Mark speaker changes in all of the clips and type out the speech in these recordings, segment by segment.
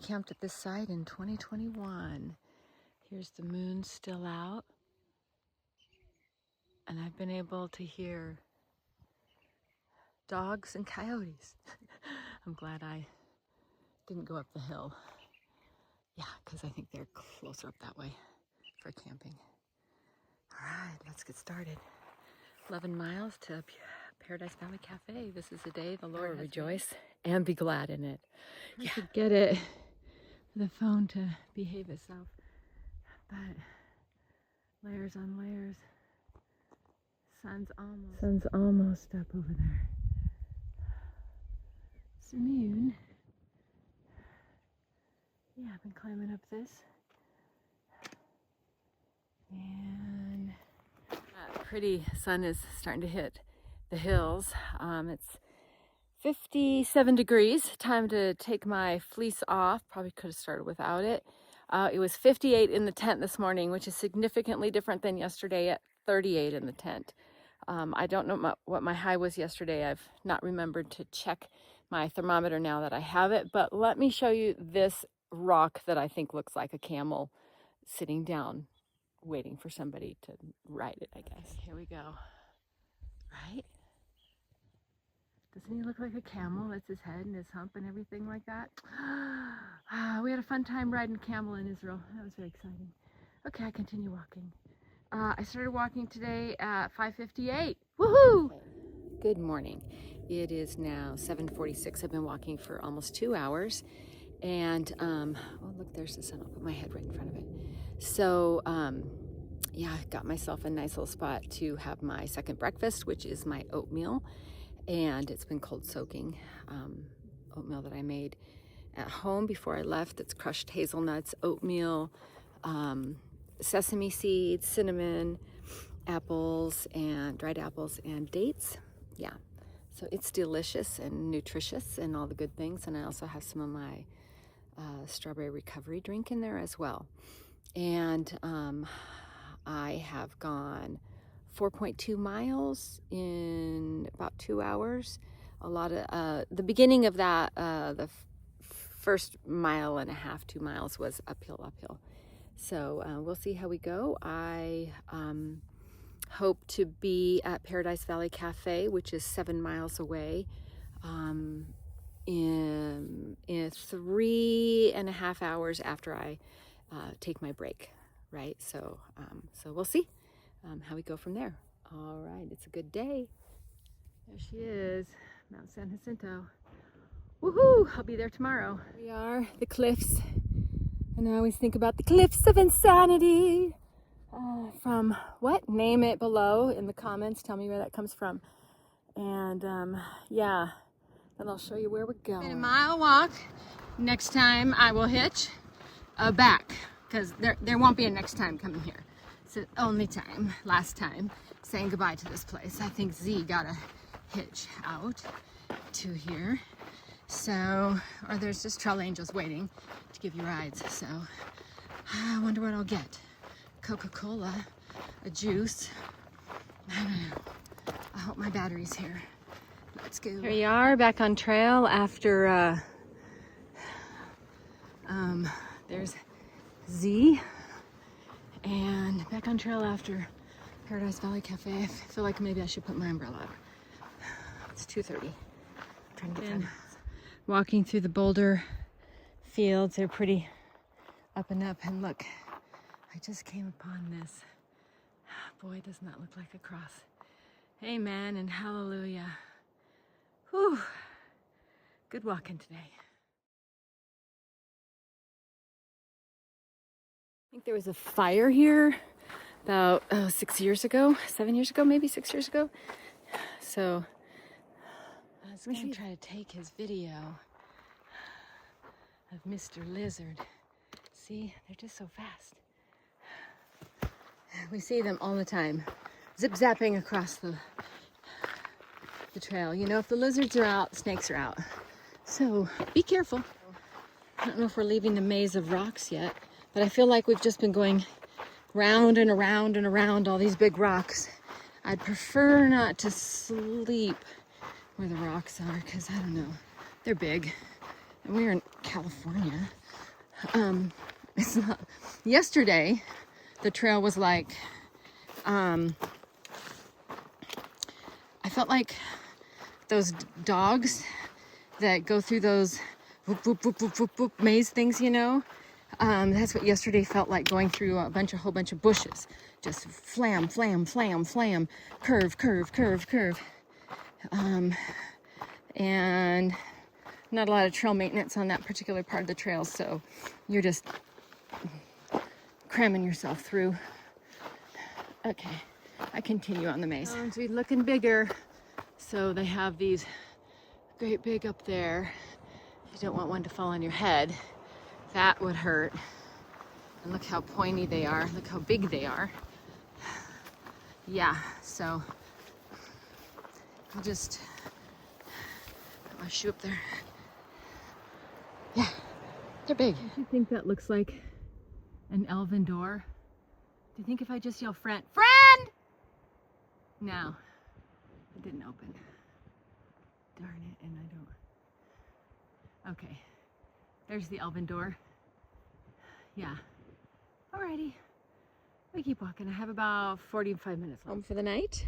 Speaker 1: camped at this site in 2021. Here's the moon still out. And I've been able to hear dogs and coyotes. I'm glad I didn't go up the hill. Yeah, because I think they're closer up that way for camping. All right, let's get started. 11 miles to Paradise Valley Cafe. This is a day the Lord has rejoice made. And be glad in it. I could get it, the phone to behave itself, but layers on layers. Sun's almost up over there. It's the moon. Yeah, I've been climbing up this. And that pretty sun is starting to hit the hills. It's 57 degrees. Time to take my fleece off. Probably could have started without it. It was 58 in the tent this morning, which is significantly different than yesterday at 38 in the tent. I don't know what my high was yesterday. I've not remembered to check my thermometer now that I have it, but let me show you this rock that I think looks like a camel sitting down waiting for somebody to ride it, I guess. Okay, here we go. Right? Doesn't he look like a camel? That's his head and his hump and everything like that. We had a fun time riding camel in Israel. That was very exciting. Okay, I continue walking. I started walking today at 5:58. Woohoo! Good morning. It is now 7:46. I've been walking for almost 2 hours. And, oh, look, there's the sun. I'll put my head right in front of it. So, yeah, I got myself a nice little spot to have my second breakfast, which is my oatmeal. And it's been cold soaking oatmeal that I made at home before I left. It's crushed hazelnuts, oatmeal, sesame seeds, cinnamon, apples, and dried apples and dates. Yeah, so it's delicious and nutritious and all the good things. And I also have some of my strawberry recovery drink in there as well. And I have gone 4.2 miles in about 2 hours. A lot of the beginning of that, the first mile and a half, 2 miles was uphill. So we'll see how we go. I hope to be at Paradise Valley Cafe, which is 7 miles away, in 3.5 hours after I take my break, right? So we'll see how we go from there. All right, it's a good day. There she is, Mount San Jacinto. Woohoo! I'll be there tomorrow. Here we are, the cliffs. And I always think about the cliffs of insanity. From what? Name it below in the comments. Tell me where that comes from. And yeah, then I'll show you where we're going. Been a mile walk. Next time I will hitch back, because there won't be a next time coming here. It's the only time, last time, saying goodbye to this place. I think Z got a hitch out to here. So, or there's just trail angels waiting to give you rides. So, I wonder what I'll get. Coca-Cola, a juice. I don't know. I hope my battery's here. Let's go. Here you are, back on trail after, there's Z. And back on trail after Paradise Valley Cafe. I feel like maybe I should put my umbrella up. It's 2:30. I'm trying to get done. Walking through the boulder fields. They're pretty up and up. And look, I just came upon this. Boy, does not look like a cross. Amen and hallelujah. Whew. Good walking today. I think there was a fire here about 6 years ago, 7 years ago, maybe 6 years ago. So I was going to try to take his video of Mr. Lizard. See, they're just so fast. We see them all the time, zip-zapping across the trail. You know, if the lizards are out, snakes are out. So be careful. I don't know if we're leaving the maze of rocks yet, but I feel like we've just been going round and around and around all these big rocks. I'd prefer not to sleep where the rocks are, because I don't know, they're big. And we're in California. It's not, yesterday, the trail was like, I felt like those dogs that go through those whoop, whoop, whoop, whoop, whoop, whoop, maze things, you know. That's what yesterday felt like, going through a whole bunch of bushes. Just flam, flam, flam, flam, curve, curve, curve, curve. And not a lot of trail maintenance on that particular part of the trail, so you're just cramming yourself through. Okay, I continue on the maze. Mountains be looking bigger, so they have these great big up there. You don't want one to fall on your head. That would hurt. And look how pointy they are. Look how big they are. Yeah, so I'll just put my shoe up there. Yeah, they're big. Do you think that looks like an elven door? Do you think if I just yell friend, friend? No, it didn't open. Darn it, and I don't. Okay, there's the elven door. Yeah, alrighty. We keep walking. I have about 45 minutes left. Home for the night?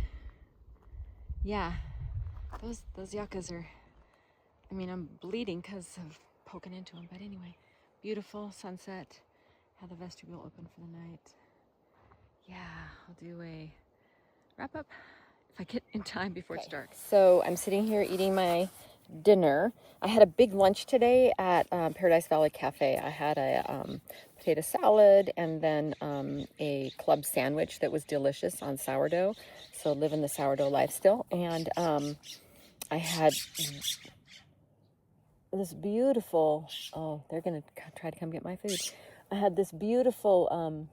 Speaker 1: Yeah, those yuccas are, I mean, I'm bleeding because of poking into them, but anyway, beautiful sunset. Have the vestibule open for the night. Yeah, I'll do a wrap up if I get in time before it's dark. So I'm sitting here eating my dinner. I had a big lunch today at Paradise Valley Cafe. I had a potato salad and then a club sandwich that was delicious on sourdough. So living the sourdough life still. And I had this beautiful, oh, they're going to try to come get my food. I had this beautiful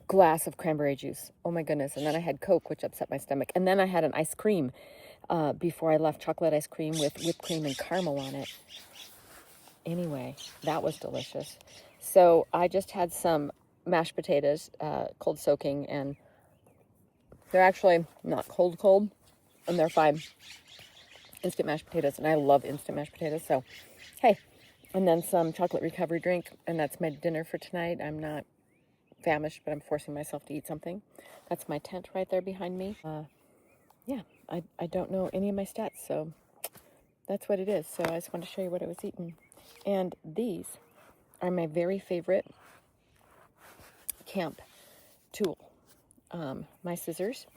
Speaker 1: glass of cranberry juice. Oh my goodness. And then I had Coke, which upset my stomach. And then I had an ice cream before I left, chocolate ice cream with whipped cream and caramel on it. Anyway, that was delicious. So I just had some mashed potatoes, cold soaking, and they're actually not cold, and they're fine. Instant mashed potatoes, and I love instant mashed potatoes, so hey. And then some chocolate recovery drink, and that's my dinner for tonight. I'm not famished, but I'm forcing myself to eat something. That's my tent right there behind me. Yeah, I don't know any of my stats, so that's what it is. So I just wanted to show you what I was eating. And these are my very favorite camp tool. My scissors.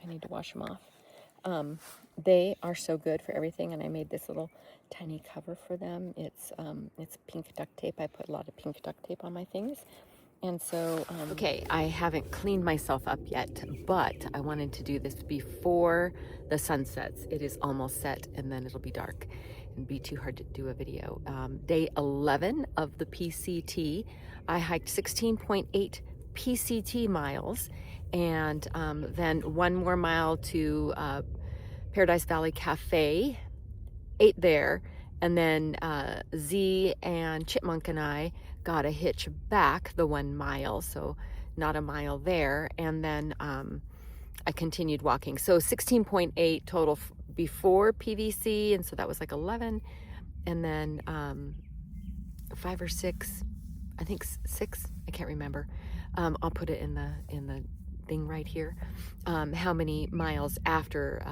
Speaker 1: I need to wash them off. They are so good for everything, and I made this little tiny cover for them. It's pink duct tape. I put a lot of pink duct tape on my things. And so, okay, I haven't cleaned myself up yet, but I wanted to do this before the sun sets. It is almost set, and then it'll be dark. It'd be too hard to do a video. Day 11 of the PCT. I hiked 16.8 PCT miles, and then 1 more mile to Paradise Valley Cafe, ate there, and then Z and Chipmunk and I got a hitch back the 1 mile, so not a mile there, and then I continued walking. So 16.8 total before PVC, and so that was like 11, and then 5 or 6, I think 6, I can't remember. I'll put it in the thing right here. How many miles after,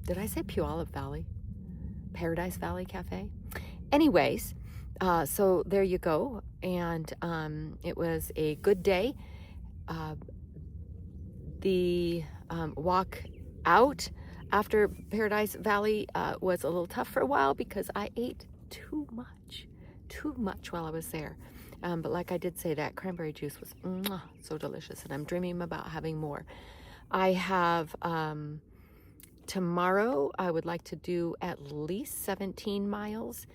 Speaker 1: did I say Puyallup Valley? Paradise Valley Cafe? Anyways, so there you go. And it was a good day. The walk out after Paradise Valley was a little tough for a while because I ate too much while I was there. But like I did say, that cranberry juice was so delicious, and I'm dreaming about having more. I have, tomorrow, I would like to do at least 17 miles.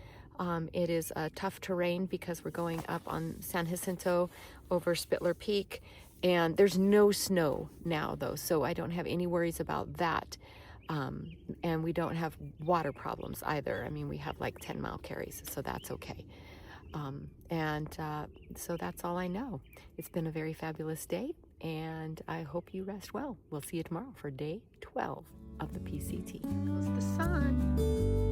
Speaker 1: It is tough terrain because we're going up on San Jacinto over Spittler Peak, and there's no snow now, though, so I don't have any worries about that. And we don't have water problems either. I mean, we have like 10-mile carries, so that's okay. So that's all I know. It's been a very fabulous day,
Speaker 2: and I hope you rest well. We'll see you tomorrow for day 12 of the PCT.
Speaker 1: There goes the sun.